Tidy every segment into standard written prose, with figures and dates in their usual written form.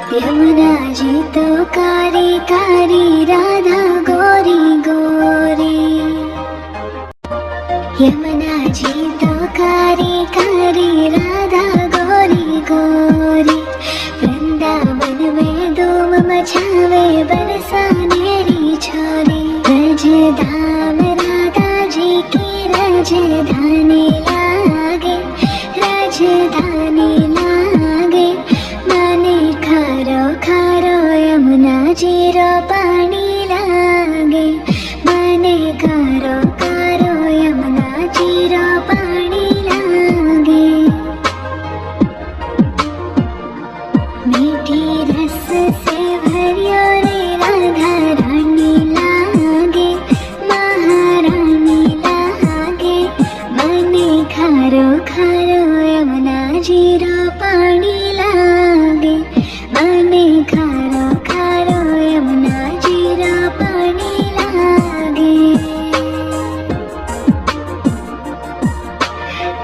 यमुना जी तो कारी कारी, राधा गोरी गोरी। यमुना जी तो कारी कारी, राधा गोरी गोरी। वृंदावन में धूम मचावे, बरसानेरी छोरी। रजधाम राधा जी की राजधानी लागे, राजधानी लागे। माने खारो खारो यमुना जीरो पानी लागे। माने खारो खारो यमुना जीरो पानी लागे। मीठी रस से भरियो रे राधा रानी लागे, महारानी लागे। मने खारो खारो यमुना जीरो पानी लागे। मने खारो खारो यमुना जीरो पानी लागे।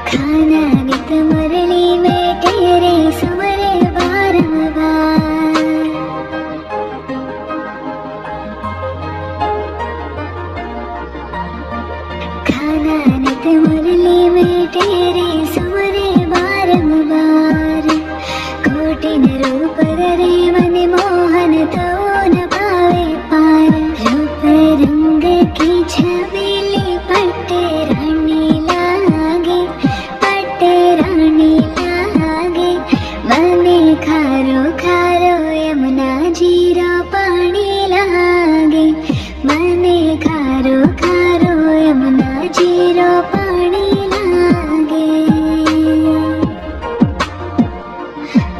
खाना नित मुरली में तेरे सुमरे बारंबार। खाना नित मुरली में तेरे सुमरे बारंबार। कोटिन रूप धरे मन मोहन तो न पावे पार। रूप रंग की छबीली पट्टे रानी लागे, पट्टे रानी लागे। मने खारो खारो यमुना जीरो पानी लागे। मने खारो खारो यमुना जीरो पानी लागे।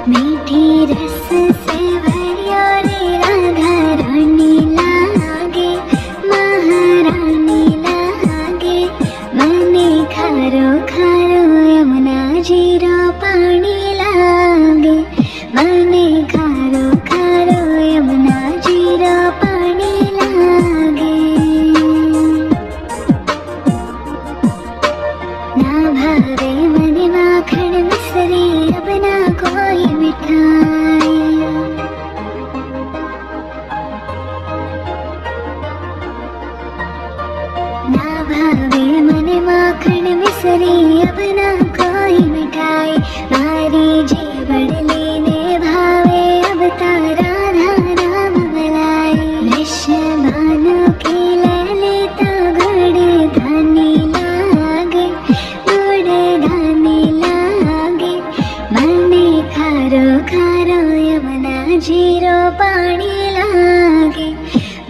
मीठी रस से भरियो रे राधा रानी लागे, महारानी लागे। मने खारो खारो यमुना जीरो पानी लागे। मने खारो खारो यमुना जीरो पानी लागे। ना भावे मने माखन मिश्री, अब ना कोई मिठाई। ना भावे मने माखन मिश्री, अब ना कोई मिठाई। मारी जी बड़लीने भावे, अब तारा राम मलाई। वृषभानु की ललित गुड़ धानी लागे, गुड़ धानी लागे। मने खारो खारो यमुना जीरो पानी लागे।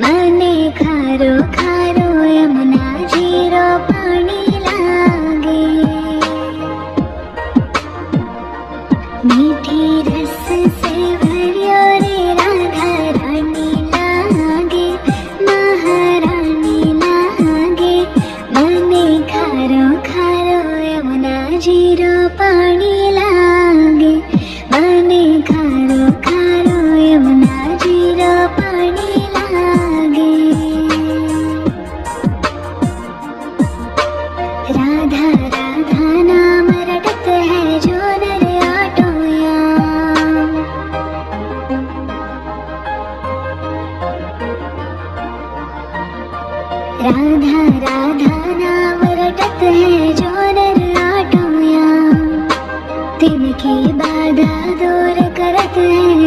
मने खारो खारो यमुना जीरो पानी लागे। मीठी रस से भरियो रे राधा रानी लागे, महारानी लागे। मने खारो खारो यमुना जीरो पानी लागे। मने खारो खारो यमुना जीरो पानी लागे। राधा राधा नाम रटत है जो नर आटोयाम। राधा राधा नाम रटत है जो नर आटोयाम। तिनकी बाधा दूर करत है